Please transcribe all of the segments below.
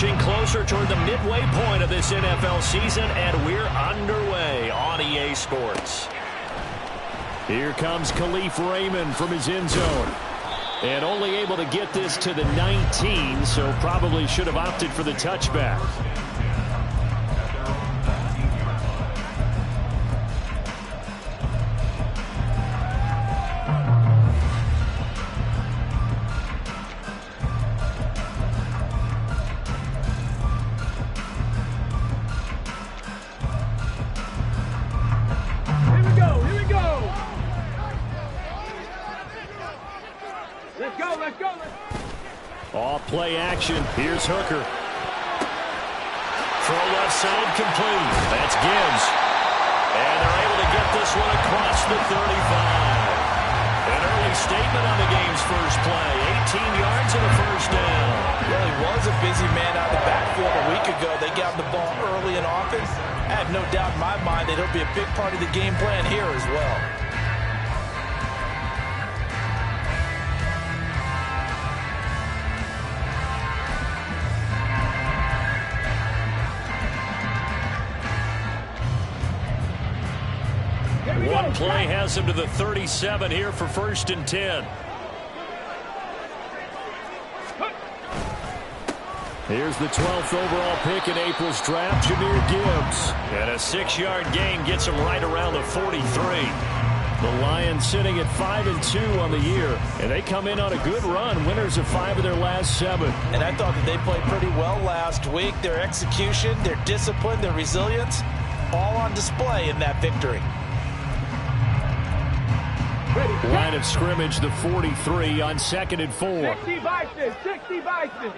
inching closer toward the midway point of this NFL season, and we're underway on EA Sports. Here comes Khalif Raymond from his end zone. And only able to get this to the 19, so probably should have opted for the touchback. Off play action. Here's Hooker. Throw left side complete. That's Gibbs. And they're able to get this one across the 35. An early statement on the game's first play. 18 yards and a first down. Well, he was a busy man out of the backfield a week ago. They got the ball early and often. I have no doubt in my mind that he'll be a big part of the game plan here as well. One play has him to the 37 here for 1st and 10. Here's the 12th overall pick in April's draft, Jahmyr Gibbs. And a 6-yard gain gets him right around the 43. The Lions sitting at 5-2 on the year, and they come in on a good run, winners of 5 of their last 7. And I thought that they played pretty well last week. Their execution, their discipline, their resilience, all on display in that victory. Line of scrimmage, the 43 on 2nd and 4. 60 Bison, 60 Bison.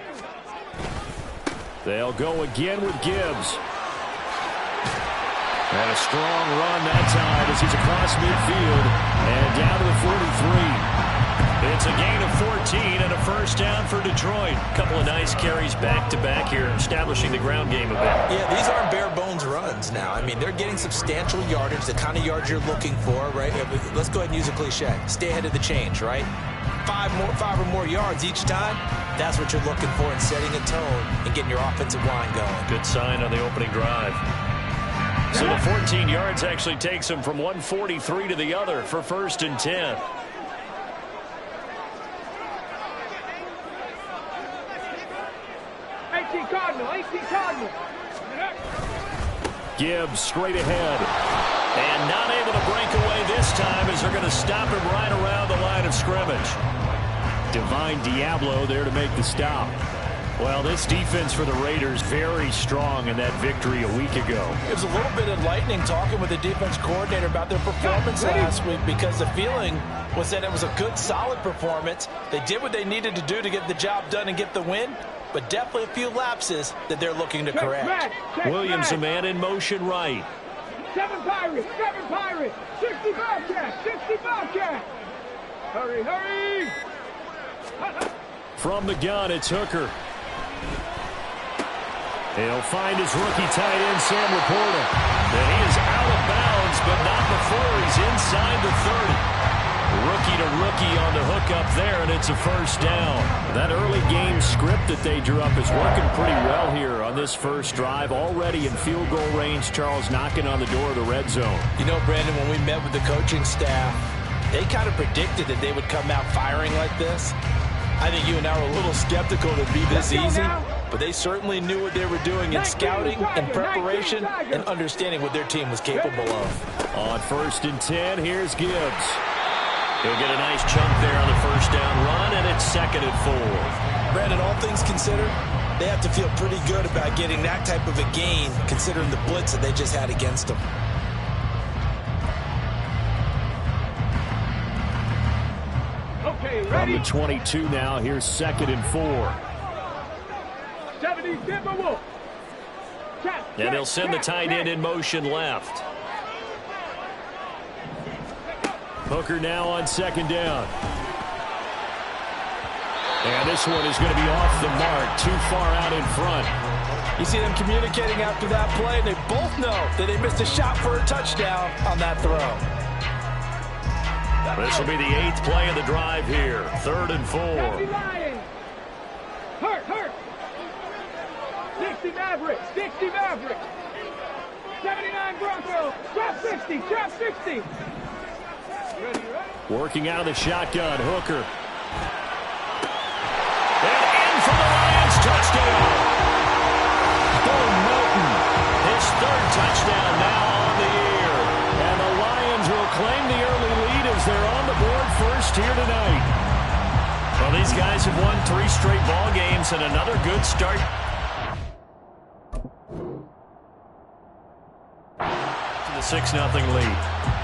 They'll go again with Gibbs. And a strong run that time as he's across midfield and down to the 43. It's a gain of 14 and a first down for Detroit. A couple of nice carries back-to-back here, establishing the ground game a bit. Yeah, these aren't bare-bones runs now. I mean, they're getting substantial yardage, the kind of yards you're looking for, right? Let's go ahead and use a cliche. Stay ahead of the change, right? 5 or more yards each time. That's what you're looking for in setting a tone and getting your offensive line going. Good sign on the opening drive. So the 14 yards actually takes him from 143 to the other for 1st and 10. Cardinal. Gibbs straight ahead. And not able to break away this time as they're going to stop him right around the line of scrimmage. Divine Diablo there to make the stop. Well, this defense for the Raiders very strong in that victory a week ago. It was a little bit enlightening talking with the defense coordinator about their performance last week, because the feeling was that it was a good, solid performance. They did what they needed to do to get the job done and get the win, but definitely a few lapses that they're looking to correct. Williams, a man in motion right. 7 Pirates, 60 Bobcats. Hurry. From the gun, it's Hooker. He'll find his rookie tight end, Sam Laporta. And he is out of bounds, but not before he's inside the 30. Rookie to rookie on the hookup there, and it's a first down. That early game script that they drew up is working pretty well here on this first drive. Already in field goal range, Charles knocking on the door of the red zone. You know, Brandon, when we met with the coaching staff, they kind of predicted that they would come out firing like this. I think you and I were a little skeptical that it'd be this easy, but they certainly knew what they were doing in scouting and preparation and understanding what their team was capable of. On 1st and 10, here's Gibbs. He'll get a nice chunk there on the first down run, and it's 2nd and 4. Brandon, all things considered, they have to feel pretty good about getting that type of a gain, considering the blitz that they just had against them. From the 22 now, here's 2nd and 4. 70 Timberwolves. And he'll send the tight end in motion left. Hooker now on 2nd down. And this one is going to be off the mark, too far out in front. You see them communicating after that play, and they both know that they missed a shot for a touchdown on that throw. This will be the 8th play of the drive here. 3rd and 4. Hurt. 60 Maverick. 60 Maverick. 79 Bronco. Trap 60. Trap 60. Ready? Working out of the shotgun. Hooker. And in for the Lions. Touchdown. Bo Melton. His third touchdown now on the year. And the Lions will claim the early lead as they're on the board first here tonight. Well, these guys have won 3 straight ball games and another good start to the 6-0 lead.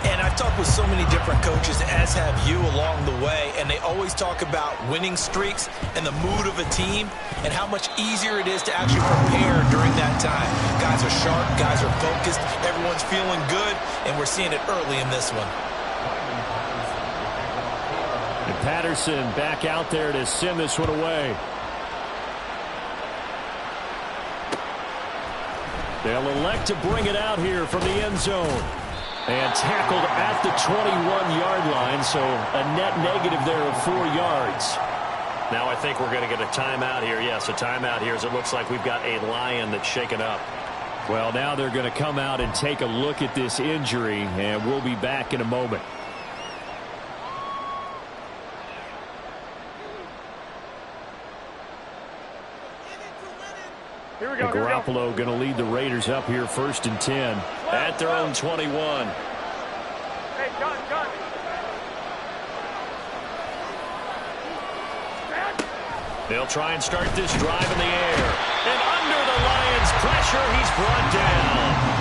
And I've talked with so many different coaches, as have you along the way, and they always talk about winning streaks and the mood of a team and how much easier it is to actually prepare during that time. Guys are sharp, guys are focused, everyone's feeling good, and we're seeing it early in this one. And Patterson back out there to send this one away. They'll elect to bring it out here from the end zone. And tackled at the 21-yard line, so a net negative there of 4 yards. Now I think we're going to get a timeout here. Yes, a timeout here as it looks like we've got a Lion that's shaken up. Well, now they're going to come out and take a look at this injury, and we'll be back in a moment. Here we go. Garoppolo going to lead the Raiders up here 1st and 10 at their own 21. Hey, gun. They'll try and start this drive in the air. And under the Lions' pressure, he's brought down.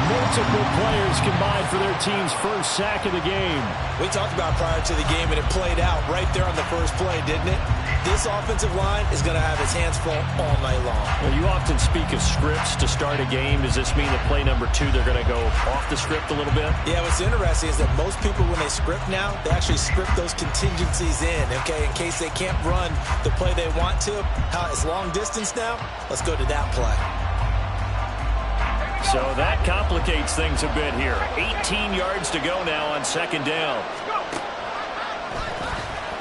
Multiple players combined for their team's first sack of the game. We talked about prior to the game, and it played out right there on the first play, didn't it? This offensive line is going to have his hands full all night long. Well, you often speak of scripts to start a game. Does this mean that play number 2, they're going to go off the script a little bit? Yeah, what's interesting is that most people, when they script now, they actually script those contingencies in, okay, in case they can't run the play they want to. How it's long distance now? Let's go to that play. So that complicates things a bit here. 18 yards to go now on 2nd down.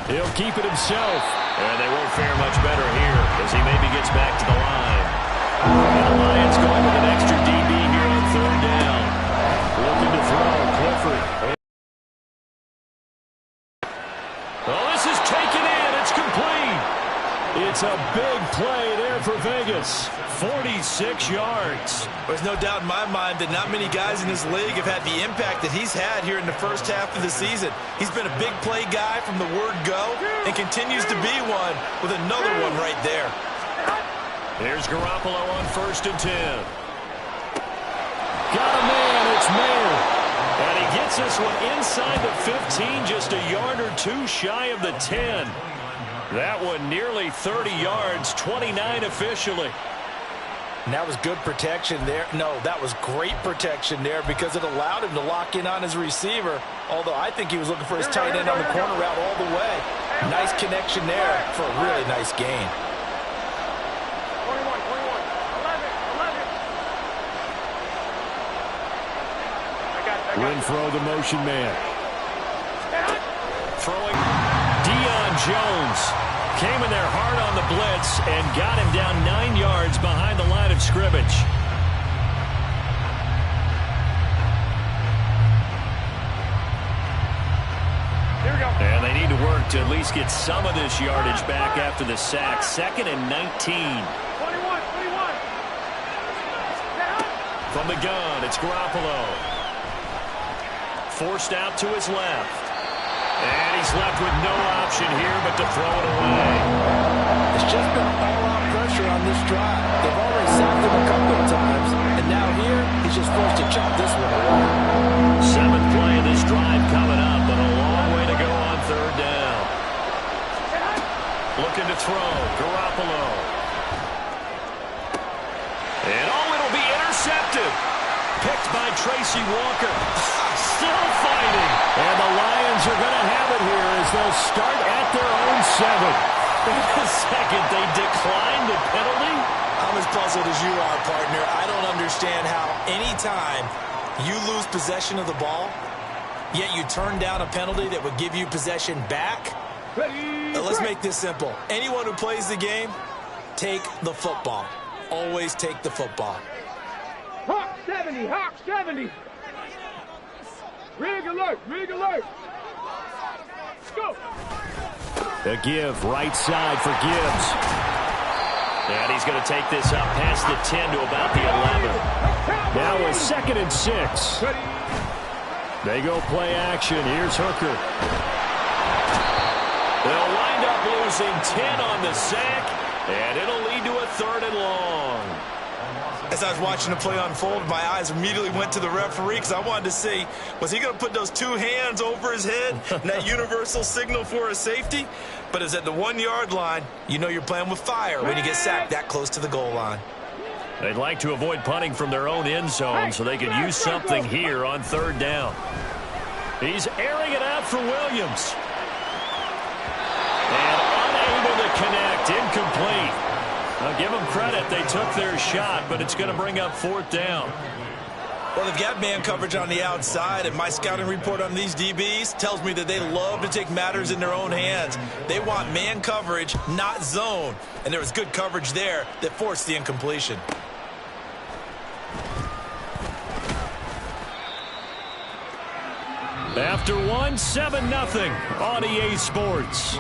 He'll keep it himself. And they won't fare much better here as he maybe gets back to the line. And the Lions going with an extra DB here on 3rd down. Looking to throw. Clifford. Oh, this is taken in. It's complete. It's a big play there for Vegas. 46 yards. There's no doubt in my mind that not many guys in this league have had the impact that he's had here in the first half of the season. He's been a big play guy from the word go and continues to be one with another one right there. Here's Garoppolo on 1st and 10. Got a man. It's Mayer. And he gets this one inside the 15, just a yard or 2 shy of the 10. That one nearly 30 yards, 29 officially. And that was good protection there. No, that was great protection there because it allowed him to lock in on his receiver. Although I think he was looking for his tight end on the corner route all the way. Nice connection there for a really nice gain. 21, 11. Renfro, the motion man. Throwing. Deion Jones came in there hard on the blitz and got him down 9 yards behind the line of scrimmage. Here we go. And they need to work to at least get some of this yardage back after the sack. 2nd and 19. 21. From the gun, it's Garoppolo. Forced out to his left. And he's left with no option here but to throw it away. It's just been all-out pressure on this drive. They've already sacked him a couple of times, and now here he's just forced to chop this one away. 7th play of this drive coming up, but a long way to go on 3rd down. Looking to throw, Garoppolo. And it'll be intercepted. Picked by Tracy Walker. Still fighting. And the Lions are going to have it here as they'll start at their own 7. Wait a second, they declined the penalty? I'm as puzzled as you are, partner. I don't understand how any time you lose possession of the ball, yet you turn down a penalty that would give you possession back. Ready. Let's make this simple. Anyone who plays the game, take the football. always take the football. Hawk 70, Hawk 70. Rig alert, rig alert. Go. The give, right side for Gibbs. And he's going to take this up past the 10 to about the 11. Now a 2nd and 6. They go play action. Here's Hooker. They'll wind up losing 10 on the sack, and it'll lead to a 3rd and long. As I was watching the play unfold, my eyes immediately went to the referee because I wanted to see, was he going to put those 2 hands over his head and that universal signal for a safety? But it's at the 1-yard line. You know you're playing with fire when you get sacked that close to the goal line. They'd like to avoid punting from their own end zone so they can use something here on 3rd down. He's airing it out for Williams. And unable to connect, incomplete. I'll give them credit. They took their shot, but it's going to bring up 4th down. Well, they've got man coverage on the outside, and my scouting report on these DBs tells me that they love to take matters in their own hands. They want man coverage, not zone. And there was good coverage there that forced the incompletion. After 1, 7-0 on EA Sports.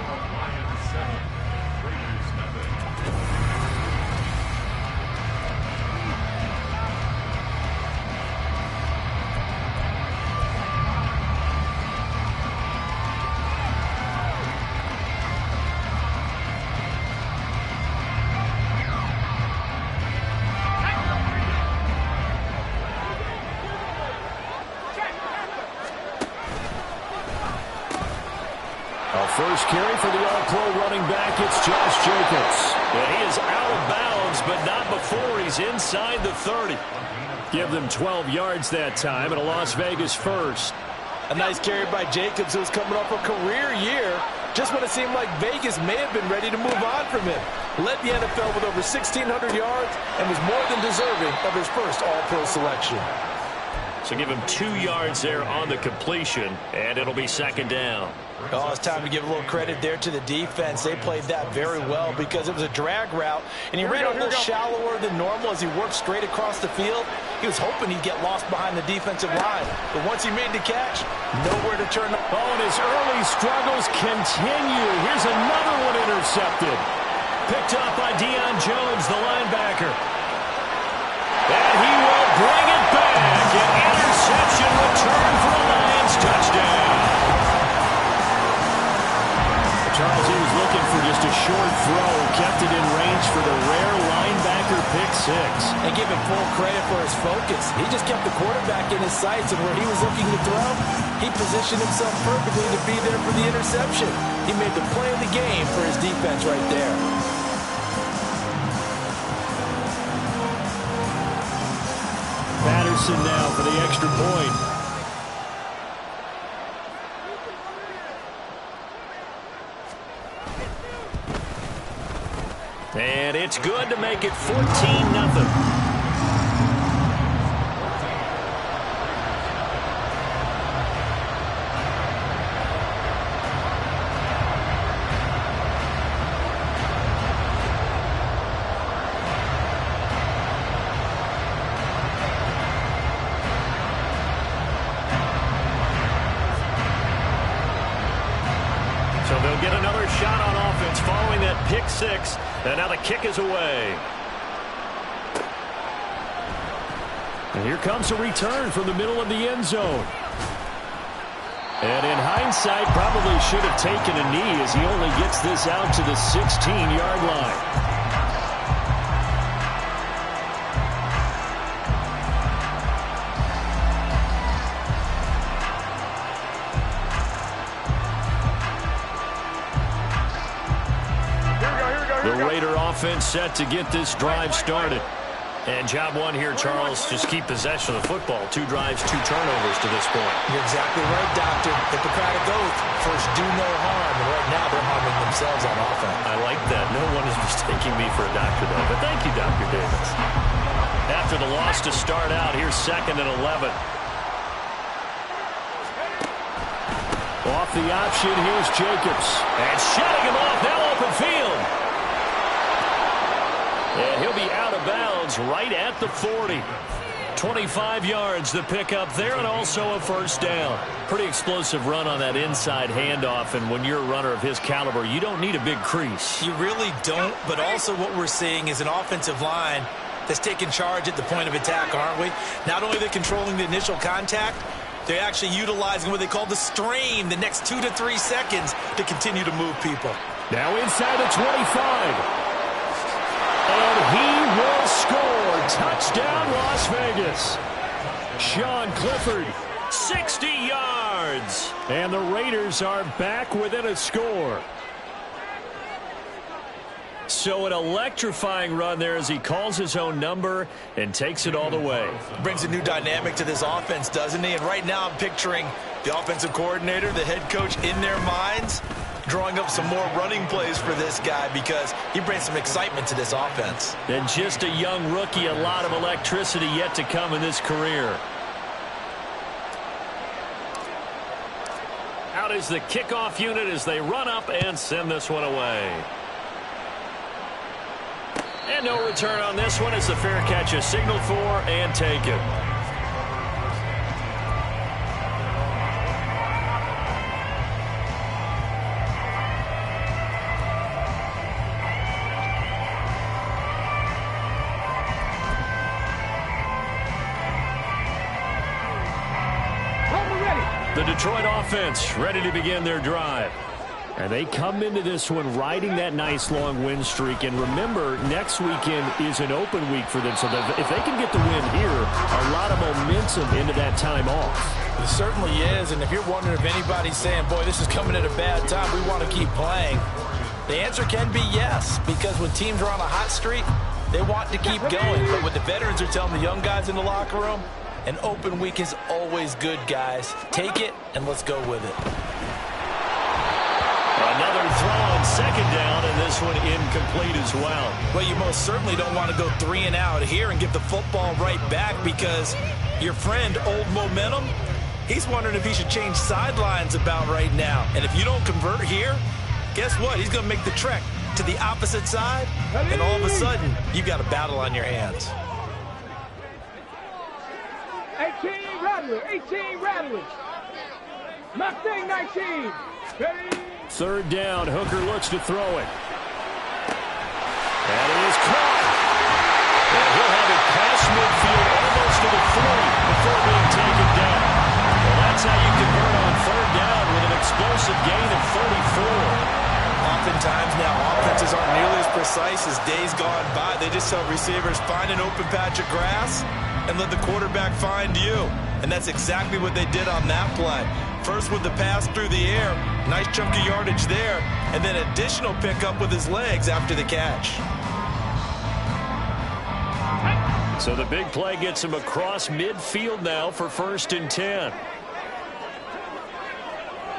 First carry for the All-Pro running back, it's Josh Jacobs. And he is out of bounds, but not before he's inside the 30. Give them 12 yards that time, and a Las Vegas first. A nice carry by Jacobs, who was coming off a career year, just when it seemed like Vegas may have been ready to move on from him. Led the NFL with over 1,600 yards and was more than deserving of his first All-Pro selection. So give him 2 yards there on the completion, and it'll be 2nd down. Oh, it's time to give a little credit there to the defense. They played that very well because it was a drag route, and he ran a little shallower than normal as he worked straight across the field. He was hoping he'd get lost behind the defensive line, but once he made the catch, nowhere to turn. Oh, and his early struggles continue. Here's another one intercepted. Picked up by Deion Jones, the linebacker. And he will bring it back. An interception return for the Lions touchdown. Charles, he was looking for just a short throw, kept it in range for the rare linebacker pick 6. And give him full credit for his focus. He just kept the quarterback in his sights, and where he was looking to throw, he positioned himself perfectly to be there for the interception. He made the play of the game for his defense right there. Patterson now for the extra point. And it's good to make it 14-0. So they'll get another shot on offense following that pick 6. And now the kick is away. And here comes a return from the middle of the end zone. And in hindsight, probably should have taken a knee as he only gets this out to the 16-yard line. The Raider offense set to get this drive started. And job one here, Charles, just keep possession of the football. 2 drives, 2 turnovers to this point. You're exactly right, Doctor. Hippocratic oath. First, do no harm. And right now, they're harming themselves on offense. I like that. No one is mistaking me for a doctor, though. But thank you, Dr. Davis. After the loss to start out, here's 2nd and 11. Off the option, here's Jacobs. And shutting him off, now open field. And he'll be out of bounds is right at the 40. 25 yards the pick up there, and also a first down. Pretty explosive run on that inside handoff, and when you're a runner of his caliber, you don't need a big crease. You really don't, but also what we're seeing is an offensive line that's taking charge at the point of attack, aren't we? Not only are they controlling the initial contact, they're actually utilizing what they call the strain, the next 2 to 3 seconds, to continue to move people. Now inside the 25. And he will score. Touchdown, Las Vegas. Sean Clifford, 60 yards. And the Raiders are back within a score. So an electrifying run there as he calls his own number and takes it all the way. Brings a new dynamic to this offense, doesn't he? And right now I'm picturing the offensive coordinator, the head coach in their minds, drawing up some more running plays for this guy because he brings some excitement to this offense. And just a young rookie, a lot of electricity yet to come in this career. Out is the kickoff unit as they run up and send this one away. And no return on this one as the fair catch is signaled for and taken. The Detroit offense ready to begin their drive. And they come into this one riding that nice long win streak. And remember, next weekend is an open week for them. So if they can get the win here, a lot of momentum into that time off. It certainly is. And if you're wondering if anybody's saying, boy, this is coming at a bad time, we want to keep playing, the answer can be yes. Because when teams are on a hot streak, they want to keep going. But what the veterans are telling the young guys in the locker room, an open week is always good, guys. Take it, and let's go with it. Another throw on second down, and this one incomplete as well. Well, you most certainly don't want to go 3 and out here and give the football right back because your friend, Old Momentum, he's wondering if he should change sidelines about right now. And if you don't convert here, guess what? He's going to make the trek to the opposite side, and all of a sudden, you've got a battle on your hands. 18 Rattlers, 18 Rattlers. Mustang 19. Ready? Third down, Hooker looks to throw it. And it is caught. And he'll have it past midfield almost to the 40 before being taken down. Well, that's how you convert on third down with an explosive gain of 34. Oftentimes now, offenses aren't nearly as precise as days gone by. They just tell receivers, find an open patch of grass and let the quarterback find you. And that's exactly what they did on that play. First with the pass through the air, nice chunk of yardage there, and then additional pickup with his legs after the catch. So the big play gets him across midfield now for 1st and 10.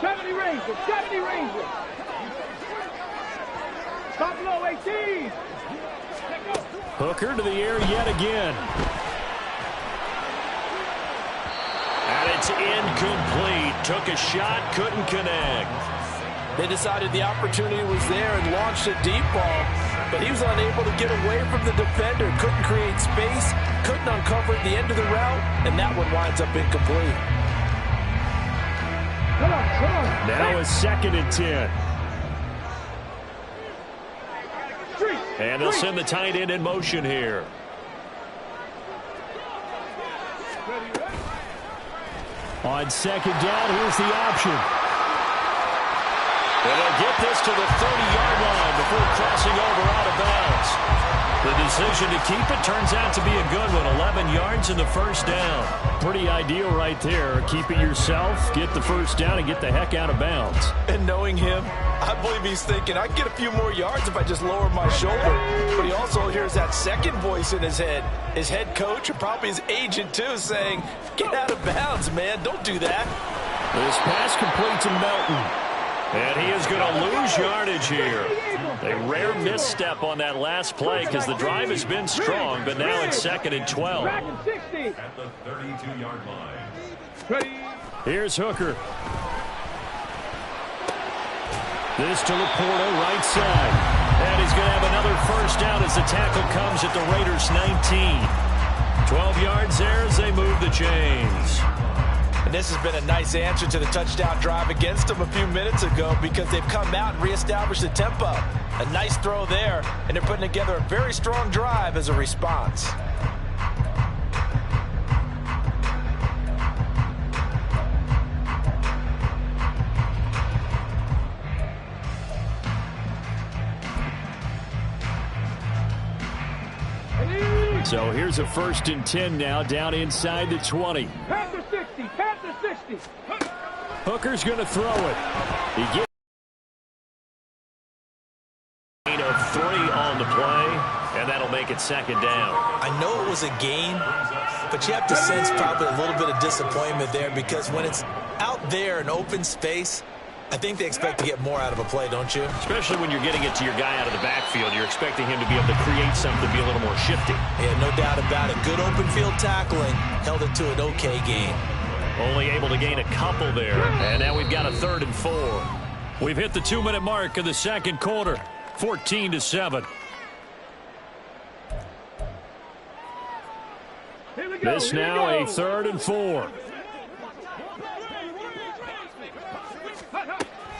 70 Rangers, 70 Rangers. Top low, 18. Hooker to the air yet again. And it's incomplete. Took a shot, couldn't connect. They decided the opportunity was there and launched a deep ball, but he was unable to get away from the defender. Couldn't create space, couldn't uncover at the end of the route, and that one winds up incomplete. Come on. Now a 2nd and 10. And they'll send the tight end in motion here. On 2nd down, here's the option. And they'll get this to the 30-yard line before crossing over out of bounds. The decision to keep it turns out to be a good one. 11 yards in the first down. Pretty ideal right there. Keep it yourself, get the first down, and get the heck out of bounds. And knowing him, I believe he's thinking, I can get a few more yards if I just lower my shoulder. But he also hears that second voice in his head. His head coach, or probably his agent too, saying, get out of bounds, man. Don't do that. This pass complete to Melton. And he is going to lose yardage here. A rare misstep on that last play because the drive has been strong, but now it's 2nd and 12. At the 32-yard line. Here's Hooker. This to Laporta, right side. And he's going to have another first down as the tackle comes at the Raiders' 19. 12 yards there as they move the chains. And this has been a nice answer to the touchdown drive against them a few minutes ago because they've come out and reestablished the tempo. A nice throw there, and they're putting together a very strong drive as a response. So here's a 1st and 10 now, down inside the 20. Pass to 60. Pass to 60. Hooker's going to throw it. He gets of 3 on the play, and that'll make it 2nd down. I know it was a gain, but you have to sense probably a little bit of disappointment there because when it's out there in open space, I think they expect to get more out of a play, don't you? Especially when you're getting it to your guy out of the backfield. You're expecting him to be able to create something, to be a little more shifty. Yeah, no doubt about it. Good open field tackling. Held it to an okay gain. Only able to gain a couple there. And now we've got a 3rd and 4. We've hit the 2-minute mark of the 2nd quarter. 14-7. This now a 3rd and 4.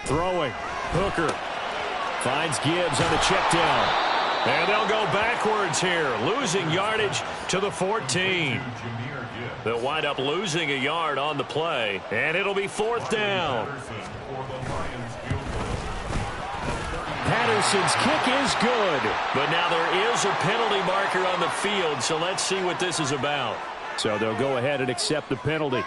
Throwing. Hooker finds Gibbs on the check down. And they'll go backwards here, losing yardage to the 14. They'll wind up losing a yard on the play, and it'll be 4th down. Patterson's kick is good, but now there is a penalty marker on the field, so let's see what this is about. So they'll go ahead and accept the penalty.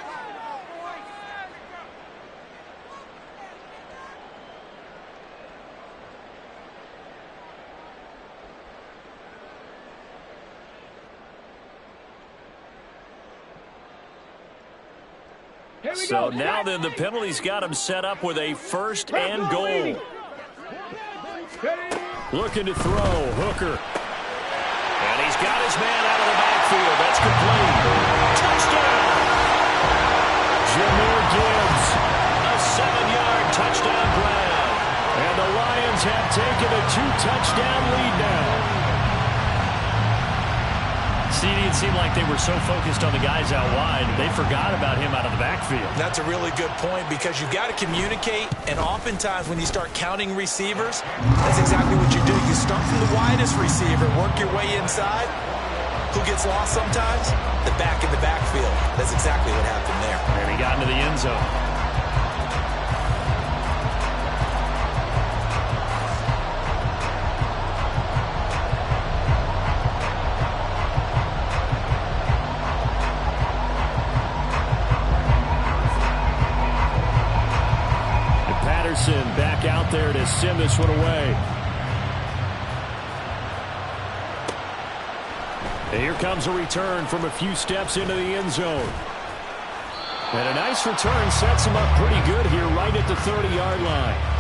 So now then the penalty's got him set up with a 1st and goal. Looking to throw, Hooker. And he's got his man out of the backfield. That's complete. Touchdown! Jahmyr Gibbs, a 7-yard touchdown grab. And the Lions have taken a 2-touchdown lead now. See, it seemed like they were so focused on the guys out wide, they forgot about him out of the backfield. That's a really good point because you've got to communicate, and oftentimes when you start counting receivers, that's exactly what you do. You start from the widest receiver, work your way inside. Who gets lost sometimes? The back in the backfield. That's exactly what happened there. And he got into the end zone. Back out there to send this one away. And here comes a return from a few steps into the end zone. And a nice return sets him up pretty good here right at the 30-yard line.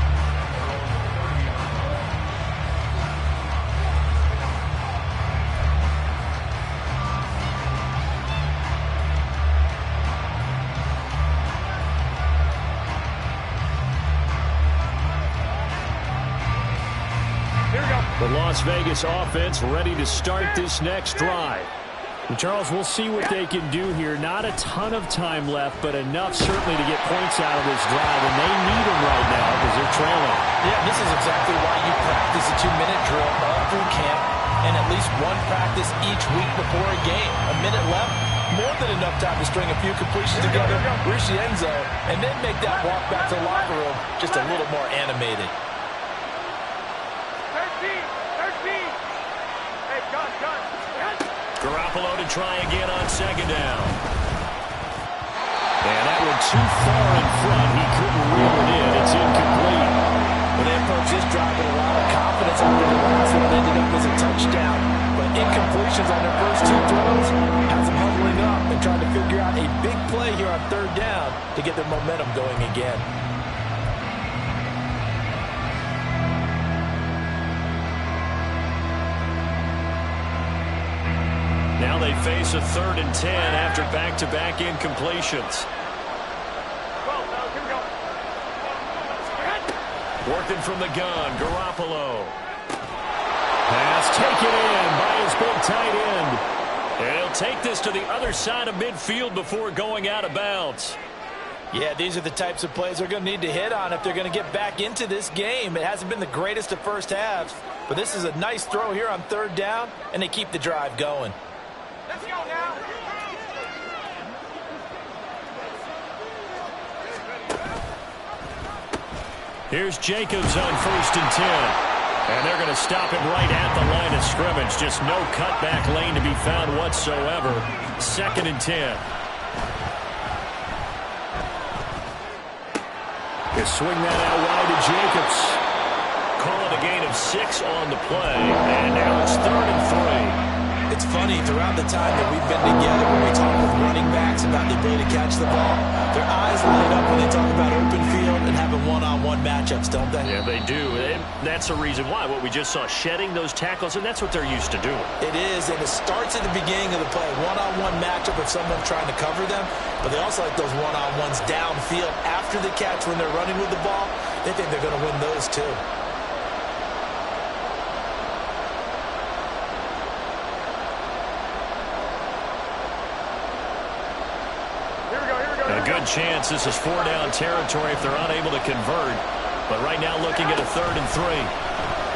The Las Vegas offense ready to start this next drive. And Charles, we'll see what they can do here. Not a ton of time left, but enough certainly to get points out of this drive, and they need them right now because they're trailing. Yeah, this is exactly why you practice a 2-minute drill all through camp and at least one practice each week before a game. A minute left, more than enough time to string a few completions together, reach the end zone, and then make that walk back to the locker room just a little more animated. 13. Hey, gun. Garoppolo to try again on 2nd down. And that one too far in front. He couldn't reel it in. It's incomplete. Well, they approached this drive with a lot of confidence after the last one ended up as a touchdown. But incompletions on their first 2 throws has them huddling up and trying to figure out a big play here on 3rd down to get their momentum going again. Now they face a 3rd and 10 after back-to-back incompletions. Working from the gun, Garoppolo. take this to the other side of midfield before going out of bounds. Yeah, these are the types of plays they're going to need to hit on if they're going to get back into this game. It hasn't been the greatest of first halves, but this is a nice throw here on third down, and they keep the drive going. Let's go now. Here's Jacobs on 1st and 10. And they're going to stop him right at the line of scrimmage. Just no cutback lane to be found whatsoever. 2nd and 10. They swing that out wide to Jacobs. Call it a gain of 6 on the play. And now it's 3rd and 3. It's funny, throughout the time that we've been together, when we talk with running backs about the ability to catch the ball, their eyes light up when they talk about open field and having one-on-one matchups, don't they? Yeah, they do. And that's the reason why. What we just saw, shedding those tackles, and that's what they're used to doing. It is, and it starts at the beginning of the play. One-on-one matchup if someone's trying to cover them, but they also like those one-on-ones downfield after the catch when they're running with the ball. They think they're going to win those too. A good chance this is 4-down territory if they're unable to convert. But right now looking at a 3rd and 3.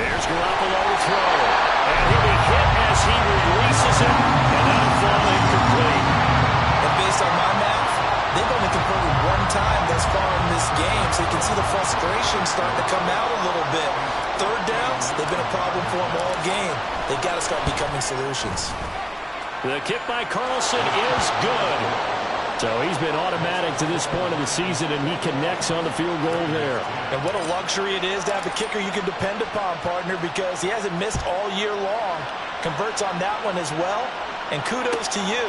Here's Garoppolo to throw. And he'll be hit as he releases it. And that'll fall incomplete. And based on my math, they've only converted one time thus far in this game. So you can see the frustration starting to come out a little bit. Third downs, they've been a problem for them all game. They've got to start becoming solutions. The kick by Carlson is good. So he's been automatic to this point of the season, and he connects on the field goal there. And what a luxury it is to have a kicker you can depend upon, partner, because he hasn't missed all year long. Converts on that one as well. And kudos to you.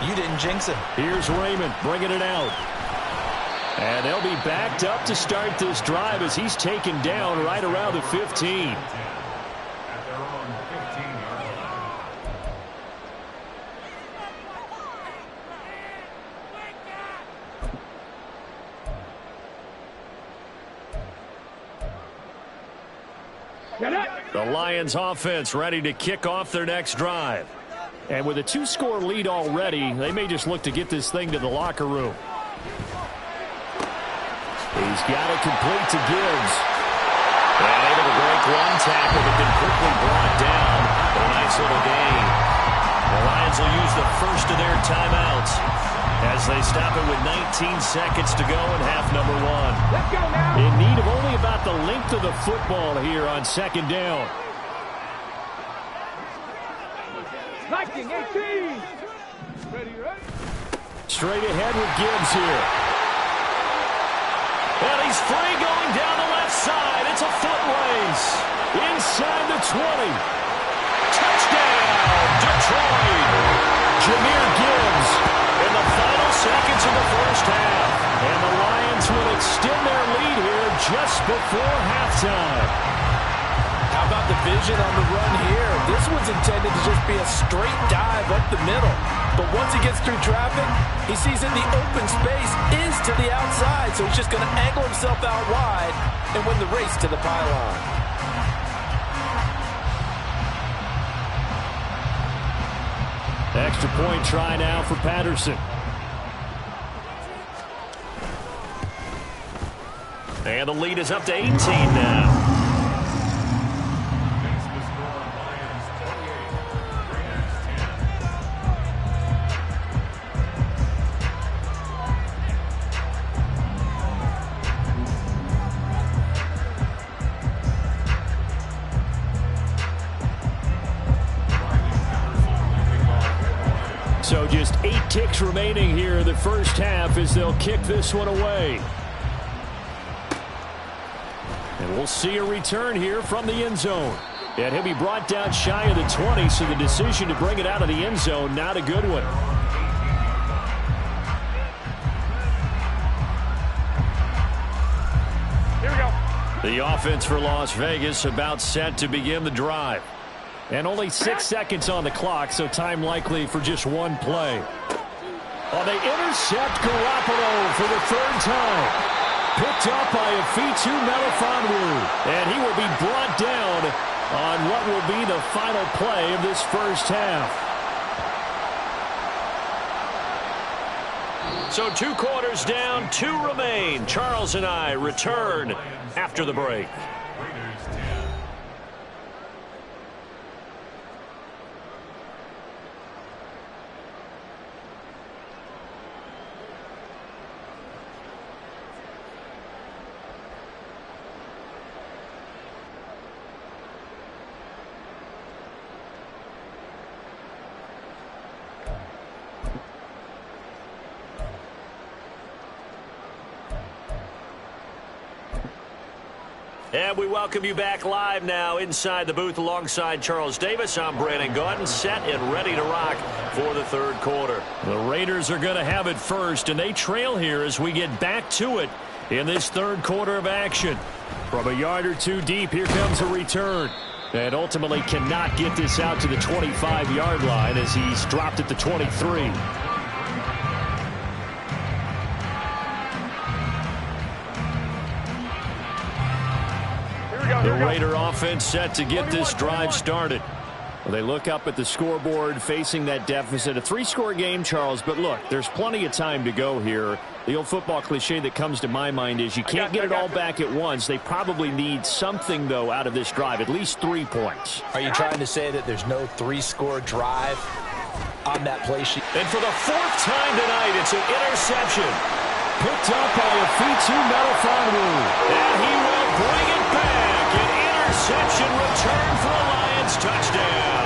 You didn't jinx him. Here's Raymond bringing it out. And they'll be backed up to start this drive as he's taken down right around the 15. The Lions offense ready to kick off their next drive. And with a 2-score lead already, they may just look to get this thing to the locker room. He's got it complete to Gibbs. And able to break one tackle, but then quickly brought down. A nice little gain. The Lions will use the first of their timeouts as they stop it with 19 seconds to go in half number 1. Let's go now. In need of only about the length of the football here on 2nd down. 19, 18. Ready. Straight ahead with Gibbs here. And he's free going down the left side. It's a foot race. Inside the 20. Touchdown, Detroit. Jahmyr Gibbs in the final seconds of the first half. And the Lions will extend their lead here just before halftime. How about the vision on the run here? This one's intended to just be a straight dive up the middle. But once he gets through traffic, he sees that the open space is to the outside. So he's just going to angle himself out wide and win the race to the pylon. Extra point try now for Patterson. And the lead is up to 18 now. So just 8 ticks remaining here in the first half as they'll kick this one away. And we'll see a return here from the end zone. And he'll be brought down shy of the 20, so the decision to bring it out of the end zone, not a good one. Here we go. The offense for Las Vegas about set to begin the drive. And only 6 seconds on the clock, so time likely for just one play. Oh, they intercept Garoppolo for the 3rd time. Picked up by Afitu Melifonwu. And he will be brought down on what will be the final play of this first half. So 2 quarters down, 2 remain. Charles and I return after the break. And we welcome you back live now inside the booth alongside Charles Davis. I'm Brandon Gaudin, set and ready to rock for the 3rd quarter. The Raiders are going to have it first, and they trail here as we get back to it in this 3rd quarter of action. From a yard or 2 deep, here comes a return. And ultimately cannot get this out to the 25-yard line as he's dropped at the 23. The Raider offense set to get this drive started. Well, they look up at the scoreboard facing that deficit. A 3-score game, Charles, but look, there's plenty of time to go here. The old football cliche that comes to my mind is you can't get it all back at once. They probably need something, though, out of this drive, at least 3 points. Are you trying to say that there's no 3-score drive on that play sheet? And for the 4th time tonight, it's an interception. Picked up by Afitu Melifonwu. And he will bring it back. Interception return for a Lions touchdown.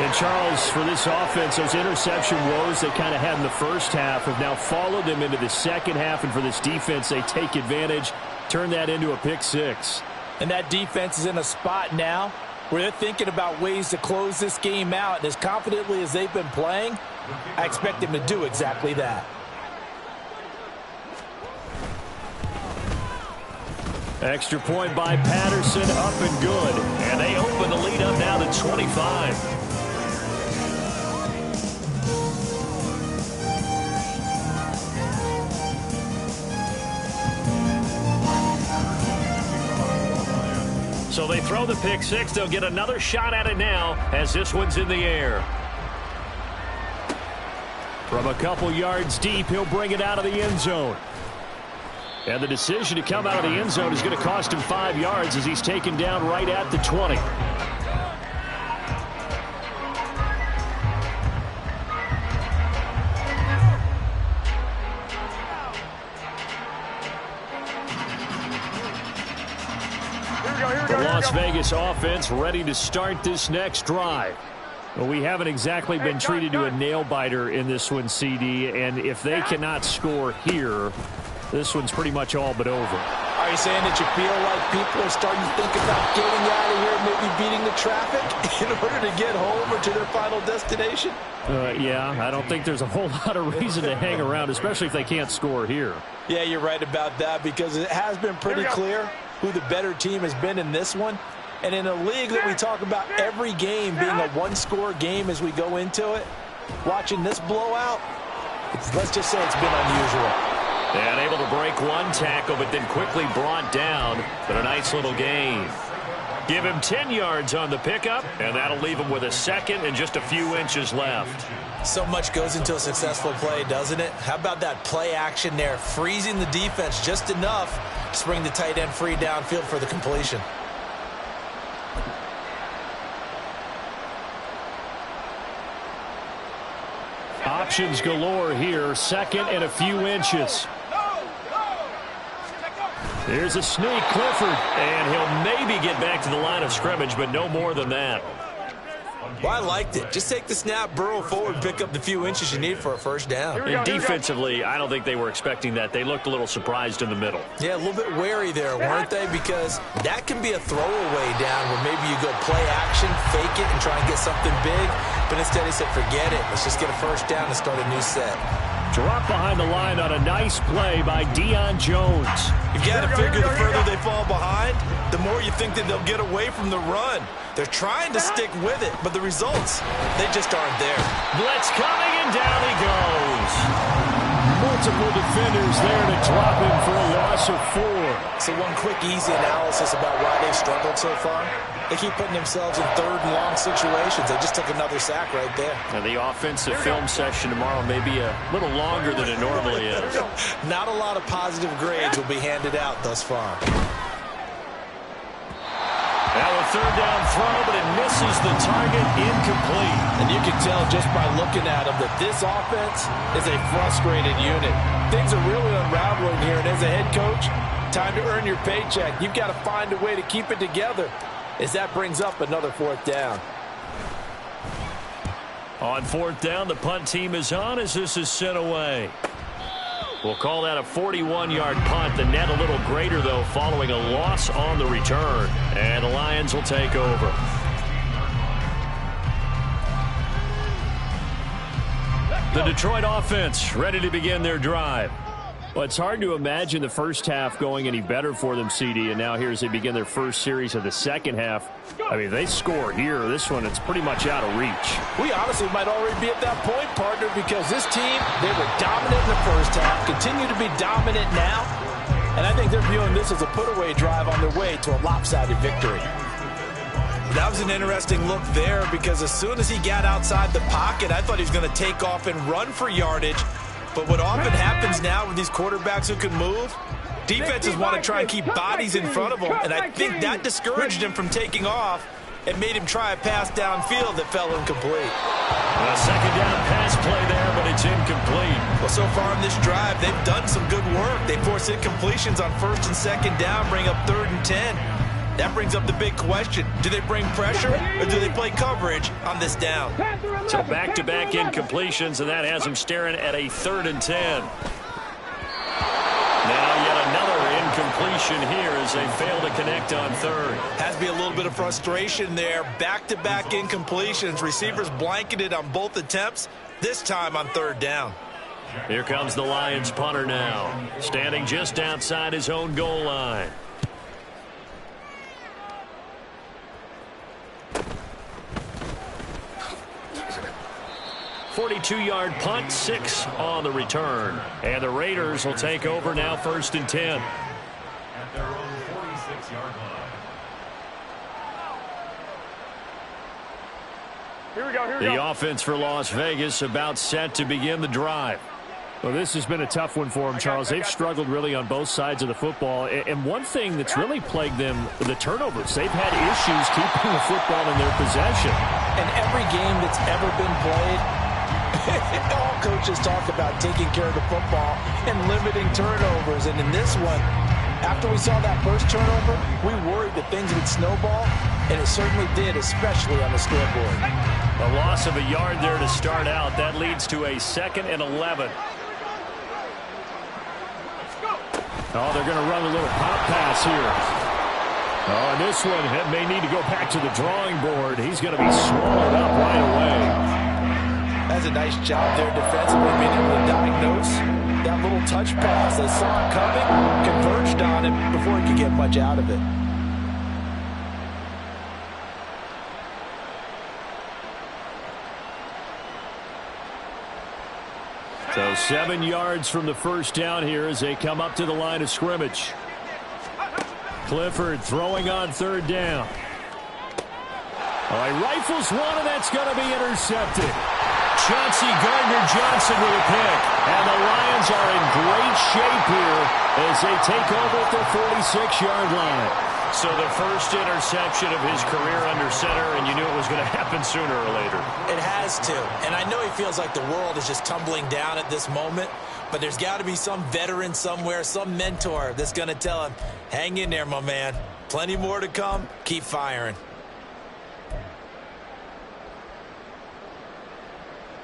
And Charles, for this offense, those interception woes they kind of had in the first half have now followed them into the second half. And for this defense, they take advantage, turn that into a pick 6. And that defense is in a spot now where they're thinking about ways to close this game out. And as confidently as they've been playing, I expect them to do exactly that. Extra point by Patterson, up and good. And they open the lead up now to 25. So they throw the pick 6. They'll get another shot at it now as this one's in the air. From a couple yards deep, he'll bring it out of the end zone. And the decision to come out of the end zone is going to cost him 5 yards as he's taken down right at the 20. The Las Vegas offense ready to start this next drive. Well, we haven't exactly been treated to a nail-biter in this one, CD, and if they cannot score here, this one's pretty much all but over. Are you saying that you feel like people are starting to think about getting out of here, maybe beating the traffic in order to get home or to their final destination? Yeah, I don't think there's a whole lot of reason to hang around, especially if they can't score here. Yeah, you're right about that because it has been pretty clear who the better team has been in this one. And in a league that we talk about every game being a 1-score game as we go into it, watching this blowout, let's just say it's been unusual. And able to break one tackle, but then quickly brought down. But a nice little gain. Give him 10 yards on the pickup, and that'll leave him with a second and just a few inches left. So much goes into a successful play, doesn't it? How about that play action there, freezing the defense just enough to bring the tight end free downfield for the completion. Options galore here, second and a few inches. Here's a sneak, Clifford, and he'll maybe get back to the line of scrimmage, but no more than that. Well, I liked it. Just take the snap, burrow forward, pick up the few inches you need for a first down. And defensively, I don't think they were expecting that. They looked a little surprised in the middle. Yeah, a little bit wary there, weren't they? Because that can be a throwaway down where maybe you go play action, fake it, and try and get something big. But instead he said, forget it. Let's just get a first down and start a new set. Drop behind the line on a nice play by Deion Jones. You've got to figure the further they fall behind, the more you think that they'll get away from the run. They're trying to stick with it, but the results, they just aren't there. Blitz coming, and down he goes. Multiple defenders there to drop him for a loss of 4. So one quick, easy analysis about why they've struggled so far. They keep putting themselves in third and long situations. They just took another sack right there. Now the offensive film session tomorrow may be a little longer than it normally is. Not a lot of positive grades will be handed out thus far. Now a third down throw, but it misses the target, incomplete. And you can tell just by looking at them that this offense is a frustrated unit. Things are really unraveling here, and as a head coach, time to earn your paycheck. You've got to find a way to keep it together as that brings up another 4th down. On 4th down, the punt team is on as this is sent away. We'll call that a 41-yard punt. The net a little greater, though, following a loss on the return. And the Lions will take over. The Detroit offense ready to begin their drive. Well, it's hard to imagine the first half going any better for them, CD, and now here as they begin their first series of the second half. I mean, they score here. This one, it's pretty much out of reach. We honestly might already be at that point, partner, because this team, they were dominant in the first half, continue to be dominant now, and I think they're viewing this as a put-away drive on their way to a lopsided victory. That was an interesting look there because as soon as he got outside the pocket, I thought he was going to take off and run for yardage. But what often happens now with these quarterbacks who can move, defenses want to try and keep bodies in front of them, and I think that discouraged him from taking off and made him try a pass downfield that fell incomplete. A second down pass play there, but it's incomplete. Well, so far in this drive, they've done some good work. They force incompletions on 1st and 2nd down, bring up 3rd and 10. That brings up the big question. Do they bring pressure or do they play coverage on this down? So back-to-back incompletions, and that has them staring at a 3rd and 10. Now yet another incompletion here as they fail to connect on 3rd. Has to be a little bit of frustration there. Back-to-back incompletions. Receivers blanketed on both attempts, this time on 3rd down. Here comes the Lions punter now, standing just outside his own goal line. 42-yard punt, 6 on the return. And the Raiders will take over now, 1st and 10. At their own 46-yard line. Here we go. The offense for Las Vegas about set to begin the drive. Well, this has been a tough one for them, Charles. They've struggled really on both sides of the football. And one thing that's really plagued them, the turnovers. They've had issues keeping the football in their possession. And every game that's ever been played, all coaches talk about taking care of the football and limiting turnovers. And in this one, after we saw that first turnover, we worried that things would snowball, and it certainly did, especially on the scoreboard. A loss of a yard there to start out. That leads to a 2nd and 11. Oh, they're going to run a little pop pass here. Oh, and this one may need to go back to the drawing board. He's going to be swallowed up right away. That's a nice job there defensively, being able to diagnose that little touch pass. They saw it coming, converged on it before he could get much out of it. So 7 yards from the first down here as they come up to the line of scrimmage. Clifford throwing on 3rd down. Oh, he rifles one, and that's going to be intercepted. Chauncey Gardner-Johnson with a pick. And the Lions are in great shape here as they take over at their 46-yard line. So the first interception of his career under center, and you knew it was going to happen sooner or later. It has to. And I know he feels like the world is just tumbling down at this moment, but there's got to be some veteran somewhere, some mentor that's going to tell him, hang in there, my man. Plenty more to come. Keep firing.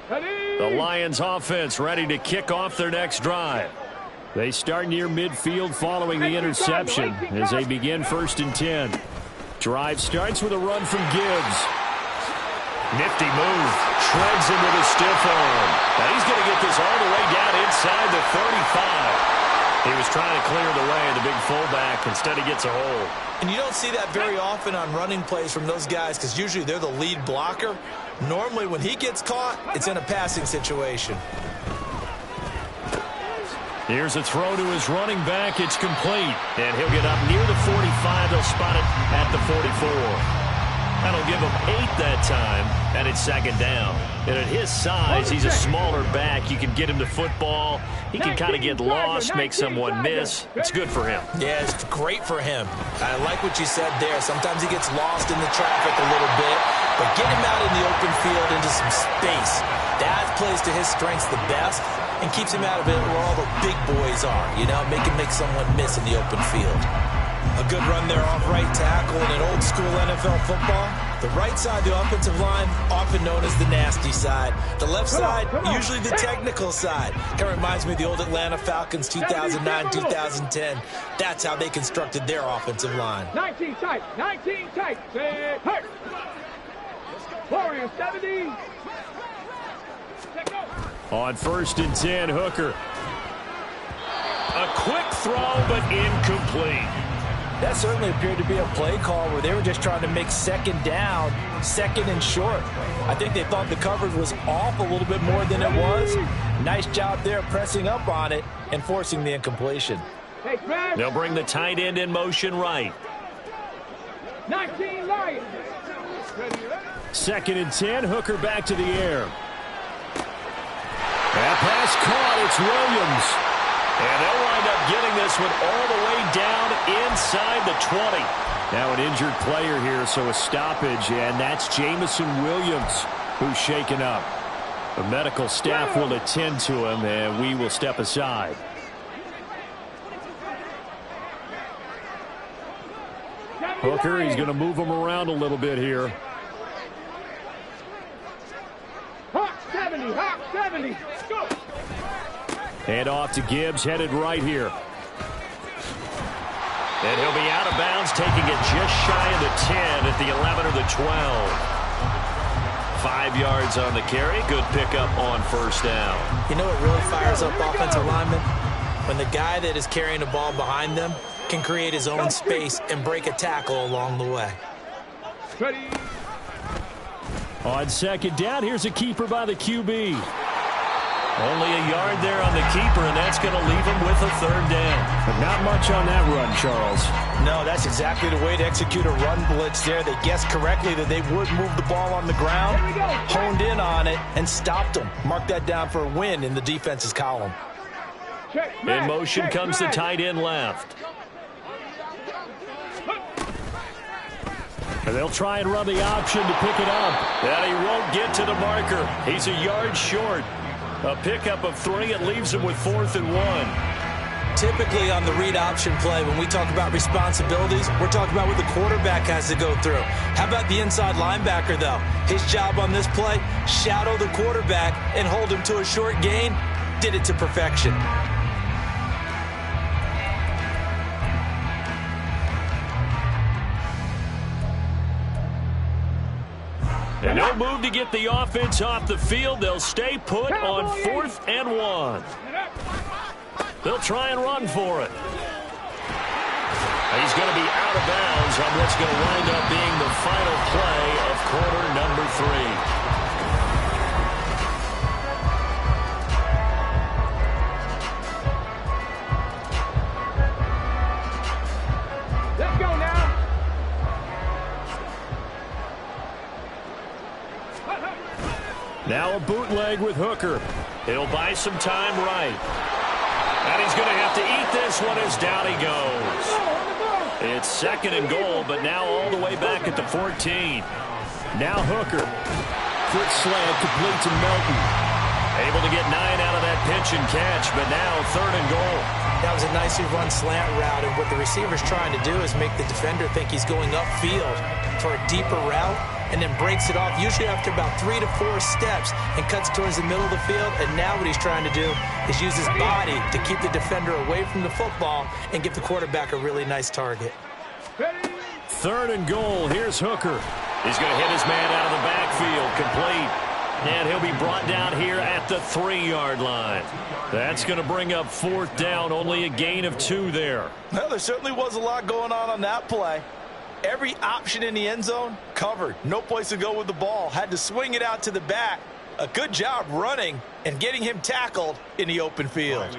The Lions offense ready to kick off their next drive. They start near midfield following the interception as they begin 1st and 10. Drive starts with a run from Gibbs. Nifty move. Shreds him with a stiff arm. Now he's going to get this all the way down inside the 35. He was trying to clear the way of the big fullback. Instead, he gets a hold. And you don't see that very often on running plays from those guys because usually they're the lead blocker. Normally, when he gets caught, it's in a passing situation. Here's a throw to his running back. It's complete. And he'll get up near the 45. They'll spot it at the 44. That'll give him 8 that time, and it's second down. And at his size, he's a smaller back. You can get him to football. He can kind of get lost, make someone miss. It's good for him. Yeah, it's great for him. I like what you said there. Sometimes he gets lost in the traffic a little bit, but get him out in the open field into some space. That plays to his strengths the best and keeps him out of it where all the big boys are, you know, make someone miss in the open field. A good run there off right tackle in an old-school NFL football. The right side of the offensive line, often known as the nasty side. The left side, usually the technical side. Kind of reminds me of the old Atlanta Falcons 2009, 2010. That's how they constructed their offensive line. 19 tight, 19 tight. Say, hey. Warrior 70. On 1st and 10, Hooker. A quick throw, but incomplete. That certainly appeared to be a play call where they were just trying to make second down, second and short. I think they thought the coverage was off a little bit more than it was. Nice job there pressing up on it and forcing the incompletion. They'll bring the tight end in motion right. 19 Lions. 2nd and 10, Hooker back to the air. That pass caught, it's Williams. And they'll wind up getting this one all the way down inside the 20. Now an injured player here, so a stoppage, and that's Jameson Williams who's shaken up. The medical staff will attend to him, and we will step aside. Hooker, he's going to move him around a little bit here. Hawk 70, Hawk 70. Go. Hand off to Gibbs, headed right here. And he'll be out of bounds, taking it just shy of the 10 at the 11 or the 12. 5 yards on the carry. Good pickup on 1st down. You know what really fires up offensive linemen? When the guy that is carrying the ball behind them can create his own space and break a tackle along the way. Ready. On 2nd down, here's a keeper by the QB. Only a yard there on the keeper, and that's going to leave him with a 3rd down. But not much on that run, Charles. No, that's exactly the way to execute a run blitz there. They guessed correctly that they would move the ball on the ground, honed in on it, and stopped them. Mark that down for a win in the defense's column. In motion comes the tight end left. And they'll try and run the option to pick it up. And he won't get to the marker. He's a yard short. A pickup of 3. It leaves him with 4th and 1. Typically on the read option play, when we talk about responsibilities, we're talking about what the quarterback has to go through. How about the inside linebacker, though? His job on this play, shadow the quarterback and hold him to a short gain. Did it to perfection. And no move to get the offense off the field. They'll stay put on 4th and 1. They'll try and run for it. He's going to be out of bounds on what's going to wind up being the final play of quarter number 3. Now a bootleg with Hooker. He'll buy some time right. And he's going to have to eat this one as down he goes. It's 2nd and goal, but now all the way back at the 14. Now Hooker. Foot slant complete to Melton. Able to get 9 out of that pitch and catch, but now 3rd and goal. That was a nicely run slant route, and what the receiver's trying to do is make the defender think he's going upfield for a deeper route, and then breaks it off, usually after about 3 to 4 steps, and cuts towards the middle of the field. And now what he's trying to do is use his body to keep the defender away from the football and give the quarterback a really nice target. 3rd and goal. Here's Hooker. He's going to hit his man out of the backfield. Complete. And he'll be brought down here at the 3-yard line. That's going to bring up 4th down. Only a gain of 2 there. Well, there certainly was a lot going on that play. Every option in the end zone covered. No place to go with the ball. Had to swing it out to the back. A good job running and getting him tackled in the open field.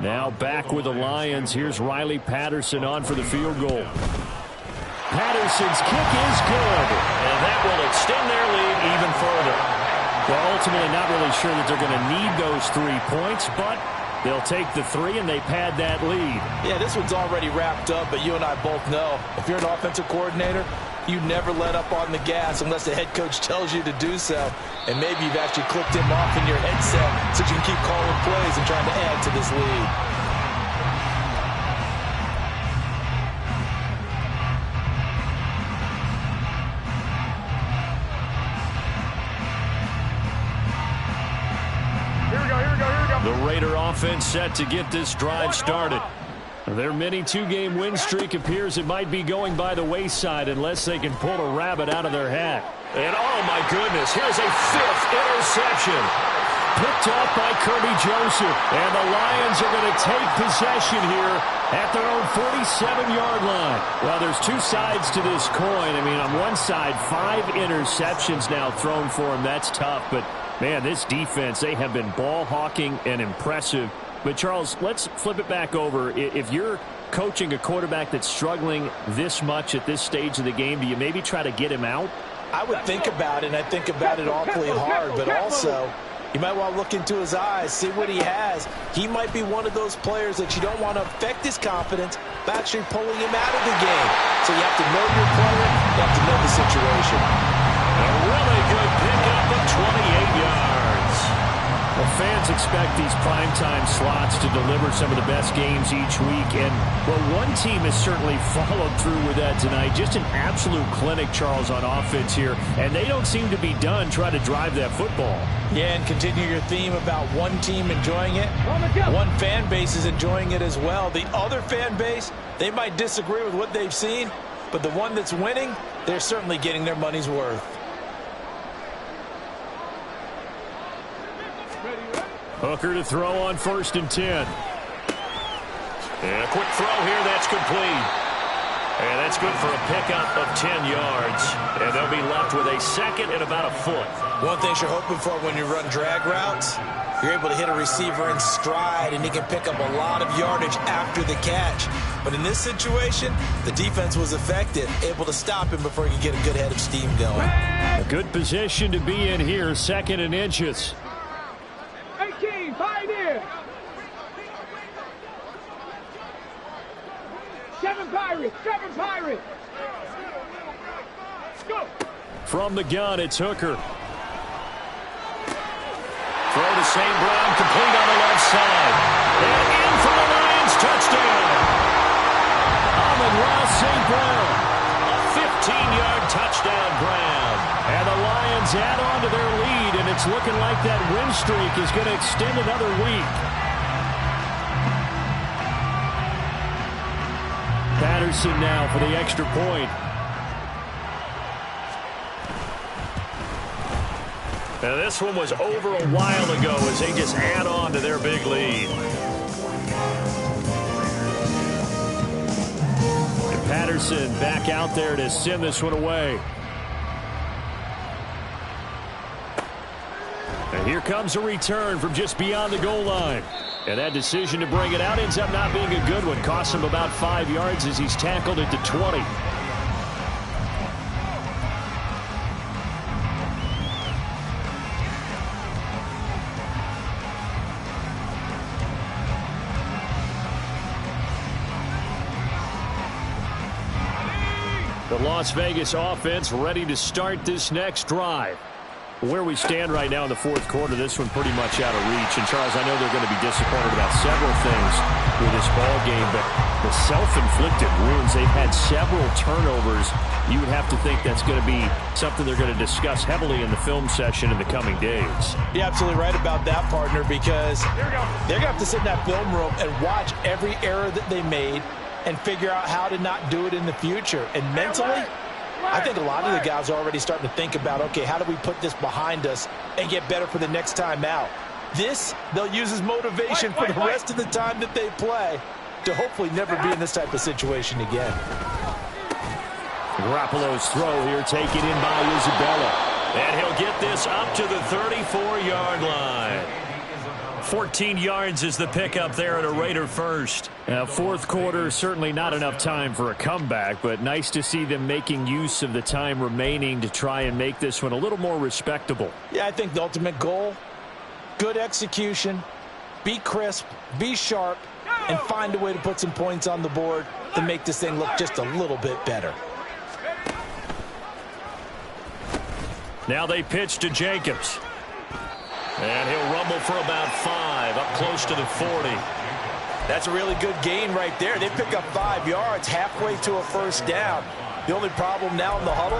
Now back with the Lions. Here's Riley Patterson on for the field goal. Patterson's kick is good. And that will extend their lead even further. Well, ultimately not really sure that they're going to need those 3 points, but they'll take the 3 and they pad that lead. Yeah, this one's already wrapped up, but you and I both know if you're an offensive coordinator, you never let up on the gas unless the head coach tells you to do so. And maybe you've actually clicked him off in your headset so you can keep calling plays and trying to add to this lead. The Raider offense set to get this drive started. Their mini 2-game win streak appears it might be going by the wayside unless they can pull a rabbit out of their hat. And oh my goodness, here's a 5th interception. Picked off by Kirby Joseph. And the Lions are going to take possession here at their own 47-yard line. Well, there's 2 sides to this coin. I mean, on one side, 5 interceptions now thrown for them. That's tough. But, man, this defense, they have been ball hawking and impressive. But, Charles, let's flip it back over. If you're coaching a quarterback that's struggling this much at this stage of the game, do you maybe try to get him out? I would think about it, and I think about it awfully hard, but also you might want to look into his eyes, see what he has. He might be one of those players that you don't want to affect his confidence by actually pulling him out of the game. So you have to know your player, you have to know the situation. A really good pickup of 28 yards. Well, fans expect these primetime slots to deliver some of the best games each week. And, well, one team has certainly followed through with that tonight. Just an absolute clinic, Charles, on offense here. And they don't seem to be done trying to drive that football. Yeah, and continue your theme about one team enjoying it. One fan base is enjoying it as well. The other fan base, they might disagree with what they've seen. But the one that's winning, they're certainly getting their money's worth. Hooker to throw on 1st and 10. And a quick throw here, that's complete. And that's good for a pickup of 10 yards. And they'll be left with a 2nd and about a foot. One thing you're hoping for when you run drag routes, you're able to hit a receiver in stride, and he can pick up a lot of yardage after the catch. But in this situation, the defense was effective, able to stop him before he could get a good head of steam going. A good position to be in here, 2nd and inches. 18, Pioneer. 7 Pirates, 7 Pirates. Go. From the gun, it's Hooker. Throw to St. Brown, complete on the left side. And in for the Lions, touchdown. Amon-Ra St. Brown. A 15-yard touchdown grab. And the Lions add on to their lead, and it's looking like that win streak is going to extend another week. Patterson now for the extra point. Now this one was over a while ago as they just add on to their big lead. And Patterson back out there to send this one away. And here comes a return from just beyond the goal line. And that decision to bring it out ends up not being a good one. Costs him about 5 yards as he's tackled at the 20. The Las Vegas offense ready to start this next drive. Where we stand right now in the 4th quarter, this one pretty much out of reach. And, Charles, I know they're going to be disappointed about several things with this ball game, but the self-inflicted wounds, they've had several turnovers. You would have to think that's going to be something they're going to discuss heavily in the film session in the coming days. You're absolutely right about that, partner, because they're going to have to sit in that film room and watch every error that they made and figure out how to not do it in the future. And mentally, I think a lot of the guys are already starting to think about, okay, how do we put this behind us and get better for the next time out? This, they'll use as motivation for the rest of the time that they play to hopefully never be in this type of situation again. Garoppolo's throw here taken in by Isabella. And he'll get this up to the 34-yard line. 14 yards is the pickup there at a Raider first. Now, fourth quarter, certainly not enough time for a comeback, but nice to see them making use of the time remaining to try and make this one a little more respectable. Yeah, I think the ultimate goal, good execution, be crisp, be sharp, and find a way to put some points on the board to make this thing look just a little bit better. Now they pitch to Jacobs. And he'll rumble for about 5, up close to the 40. That's a really good gain right there. They pick up 5 yards halfway to a first down. The only problem now in the huddle,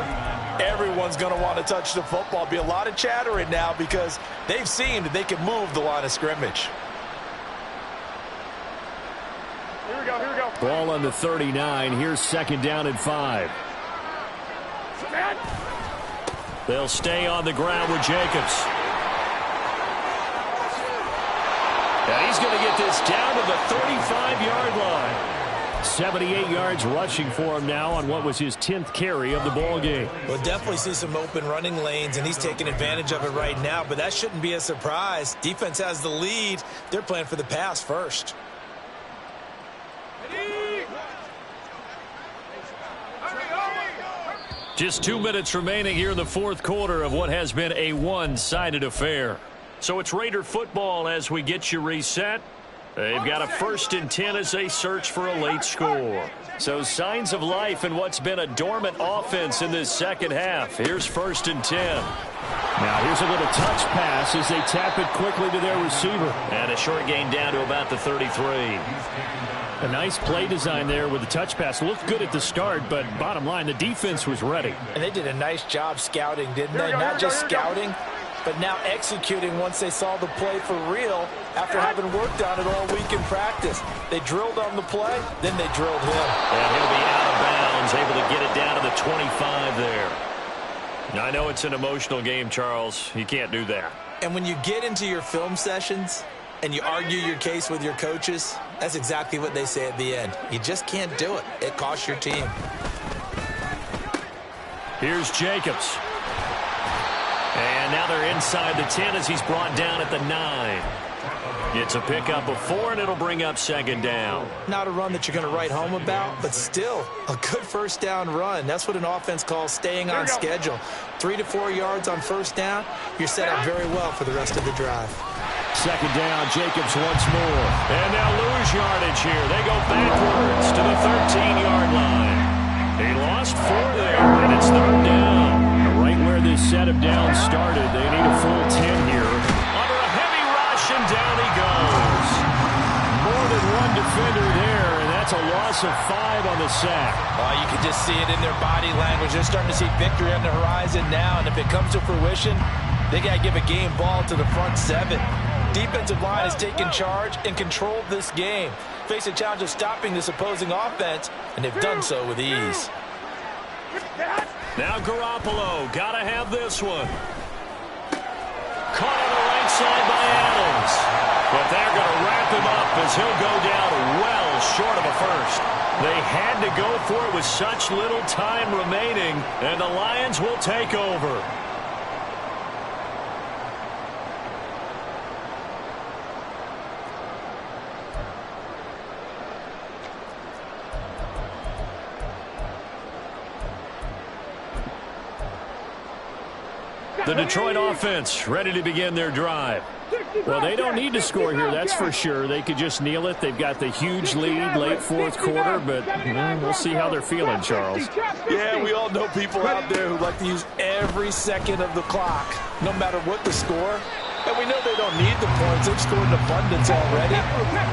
everyone's going to want to touch the football. Be a lot of chattering now because they've seen that they can move the line of scrimmage. Here we go. Ball on the 39. Here's second down and 5. They'll stay on the ground with Jacobs. And he's going to get this down to the 35-yard line. 78 yards rushing for him now on what was his 10th carry of the ball game. We'll definitely see some open running lanes, and he's taking advantage of it right now, but that shouldn't be a surprise. Defense has the lead. They're playing for the pass first. Just 2 minutes remaining here in the fourth quarter of what has been a one-sided affair. So it's Raider football as we get you reset. They've got a 1st and 10 as they search for a late score. So signs of life in what's been a dormant offense in this second half. Here's 1st and 10. Now here's a little touch pass as they tap it quickly to their receiver. And a short gain down to about the 33. A nice play design there with the touch pass. Looked good at the start, but bottom line, the defense was ready. And they did a nice job scouting, didn't they? Not just scouting, but now executing once they saw the play for real after having worked on it all week in practice. They drilled on the play, then they drilled him. And he'll be out of bounds, able to get it down to the 25 there. Now, I know it's an emotional game, Charles. You can't do that. And when you get into your film sessions and you argue your case with your coaches, that's exactly what they say at the end. You just can't do it. It costs your team. Here's Jacobs. And now they're inside the 10 as he's brought down at the 9. It's a pickup of 4, and it'll bring up second down. Not a run that you're going to write home about, but still a good first down run. That's what an offense calls staying on schedule. 3 to 4 yards on first down. You're set up very well for the rest of the drive. Second down, Jacobs once more. And now lose yardage here. They go backwards to the 13-yard line. He lost 4 there, and it's 3rd down. Right where this set of downs started, they need a full 10 here. Under a heavy rush, and down he goes. More than one defender there, and that's a loss of 5 on the sack. Oh, you can just see it in their body language. They're starting to see victory on the horizon now, and if it comes to fruition, they got to give a game ball to the front 7. Defensive line has taken charge and controlled this game. Face a challenge of stopping this opposing offense, and they've done so with ease. Now Garoppolo, gotta have this one. Caught on the right side by Adams. But they're going to wrap him up as he'll go down well short of a first. They had to go for it with such little time remaining, and the Lions will take over. The Detroit offense ready to begin their drive. Well, they don't need to score here, that's for sure. They could just kneel it. They've got the huge lead late fourth quarter, but we'll see how they're feeling, Charles. Yeah, we all know people out there who like to use every second of the clock, no matter what the score. And we know they don't need the points. They've scored in abundance already.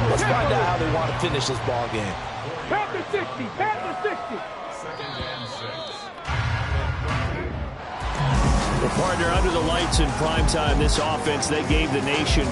Let's find out how they want to finish this ball game. Pat the 60, pat the 60. Second and 6. Well, partner, under the lights in primetime, this offense, they gave the nation